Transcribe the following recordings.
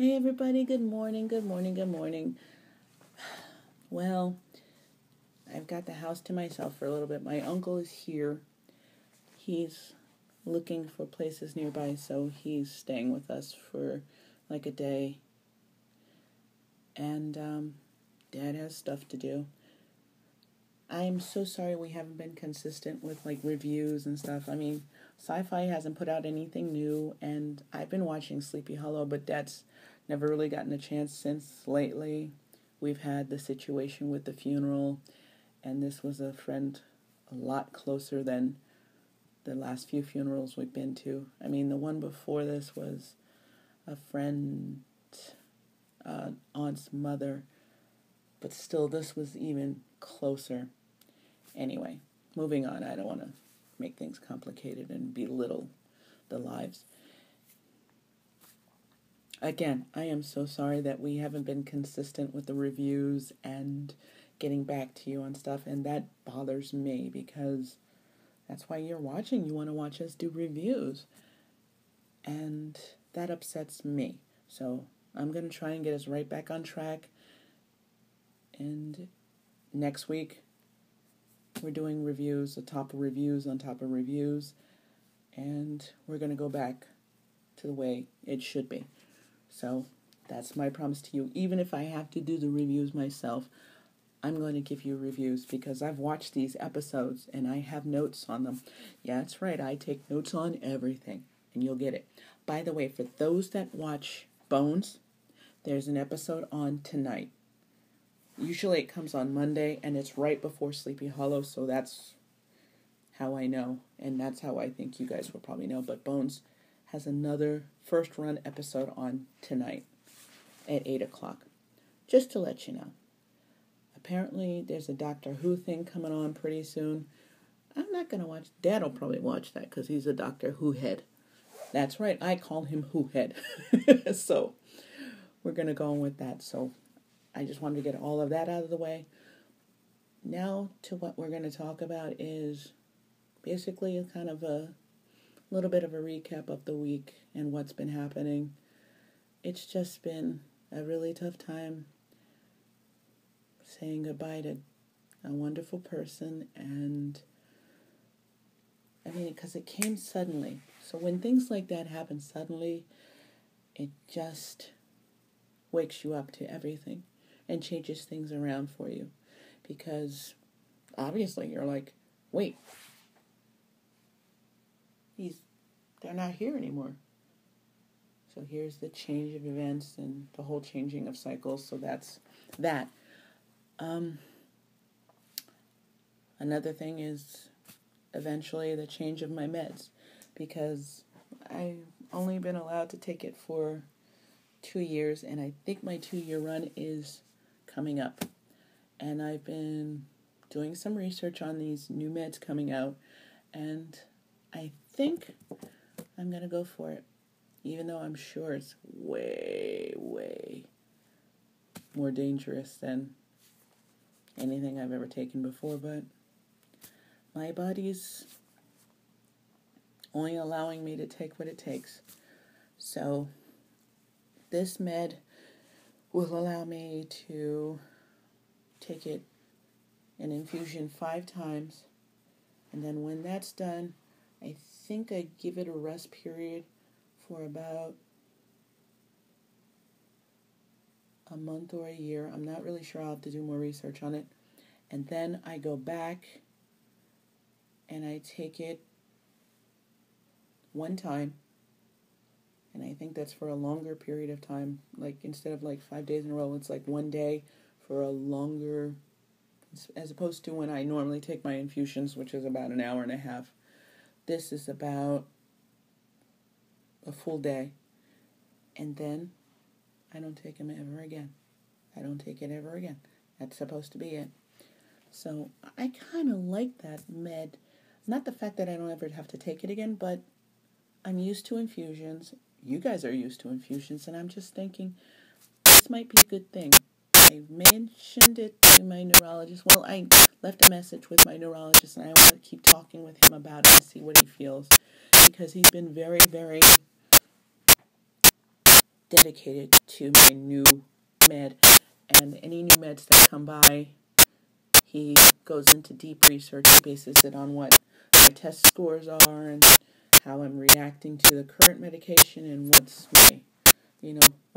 Hey everybody, good morning, good morning, good morning. Well, I've got the house to myself for a little bit. My uncle is here. He's looking for places nearby, so he's staying with us for like a day. And Dad has stuff to do. I'm so sorry we haven't been consistent with like reviews and stuff. I mean, Sci-Fi hasn't put out anything new, and I've been watching Sleepy Hollow, but Dad's never really gotten a chance since lately. We've had the situation with the funeral, and this was a friend a lot closer than the last few funerals we've been to. I mean, the one before this was a friend, aunt's mother, but still, this was even closer. Anyway, moving on. I don't want to make things complicated and belittle the lives. Again, I am so sorry that we haven't been consistent with the reviews and getting back to you on stuff, and that bothers me because that's why you're watching. You want to watch us do reviews, and that upsets me. So I'm going to try and get us right back on track, and next week we're doing reviews, on top of reviews on top of reviews, and we're going to go back to the way it should be. So that's my promise to you. Even if I have to do the reviews myself, I'm going to give you reviews because I've watched these episodes and I have notes on them. Yeah, that's right. I take notes on everything, and you'll get it. By the way, for those that watch Bones, there's an episode on tonight. Usually it comes on Monday, and it's right before Sleepy Hollow, so that's how I know, and that's how I think you guys will probably know. But Bones has another first-run episode on tonight at 8 o'clock, just to let you know. Apparently, there's a Doctor Who thing coming on pretty soon. I'm not going to watch. Dad will probably watch that because he's a Doctor Who head. That's right, I call him Who head. So, we're going to go on with that. So, I just wanted to get all of that out of the way. Now to what we're going to talk about is basically a kind of a little bit of a recap of the week and what's been happening. It's just been a really tough time saying goodbye to a wonderful person, and I mean, because it came suddenly. So when things like that happen suddenly, it just wakes you up to everything and changes things around for you. Because obviously you're like, wait, they're not here anymore. So here's the change of events and the whole changing of cycles. So that's that. Another thing is eventually the change of my meds, because I've only been allowed to take it for 2 years, and I think my 2-year run is coming up. And I've been doing some research on these new meds coming out, and I think I'm going to go for it, even though I'm sure it's way, way more dangerous than anything I've ever taken before, but my body's only allowing me to take what it takes. So this med will allow me to take it an infusion 5 times, and then when that's done, I think I give it a rest period for about a month or a year. I'm not really sure. I'll have to do more research on it. And then I go back and I take it 1 time, and I think that's for a longer period of time. Like, instead of like 5 days in a row, it's like 1 day for a longer, as opposed to when I normally take my infusions, which is about an hour and a half. This is about a full day. And then I don't take them ever again. I don't take it ever again. That's supposed to be it. So I kind of like that med. Not the fact that I don't ever have to take it again, but I'm used to infusions. You guys are used to infusions, and I'm just thinking this might be a good thing. I mentioned it to my neurologist. Well, I left a message with my neurologist, and I want to keep talking with him about it and see what he feels, because he's been very, very dedicated to my new med. And any new meds that come by, he goes into deep research. He bases it on what my test scores are and how I'm reacting to the current medication and what's my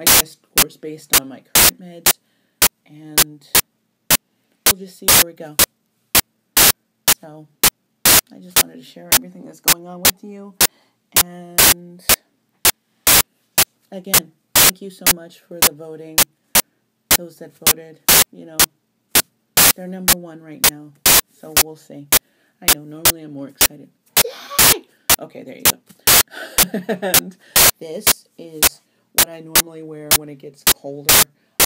test scores based on my current meds. And we'll just see where we go. So I just wanted to share everything that's going on with you. And again, thank you so much for the voting. Those that voted, they're number one right now. So we'll see. I know, normally I'm more excited. Yay! Okay, there you go. And this is what I normally wear when it gets colder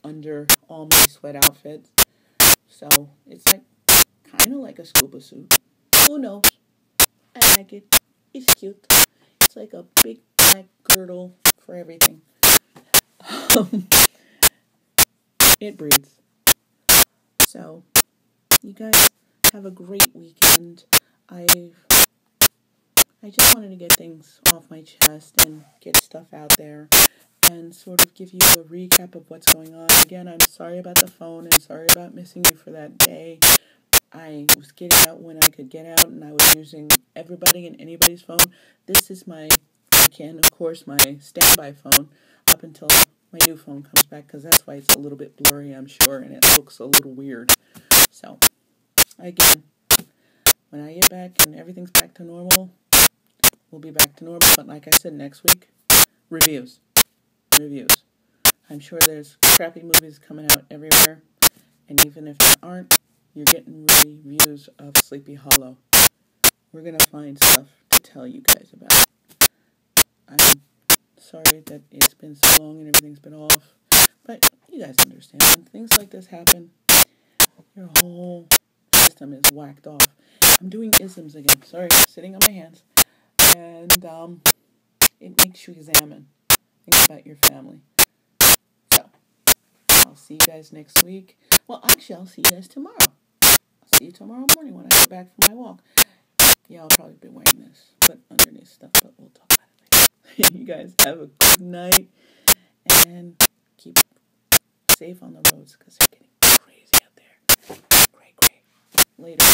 under all my sweat outfits. So it's like kind of like a scuba suit. Who knows? I like it. It's cute. It's like a big black girdle for everything. It breathes. So, you guys have a great weekend. I just wanted to get things off my chest and get stuff out there and sort of give you a recap of what's going on. Again, I'm sorry about the phone and sorry about missing you for that day. I was getting out when I could get out, and I was using everybody and anybody's phone. This is my standby phone up until my new phone comes back, because that's why it's a little bit blurry, I'm sure, and it looks a little weird. So, again, when I get back and everything's back to normal, we'll be back to normal. But like I said, next week, reviews. I'm sure there's crappy movies coming out everywhere, and even if there aren't, you're getting reviews of Sleepy Hollow. We're going to find stuff to tell you guys about. I'm sorry that it's been so long and everything's been off, but you guys understand. When things like this happen, your whole system is whacked off. I'm doing isms again. Sorry, sitting on my hands. And it makes you examine. Think about your family. So, I'll see you guys next week. Well, actually, I'll see you guys tomorrow. I'll see you tomorrow morning when I get back from my walk. Yeah, I'll probably be wearing this, but underneath stuff, but we'll talk about it later. You guys have a good night, and keep safe on the roads, because they're getting crazy out there. Great. Later.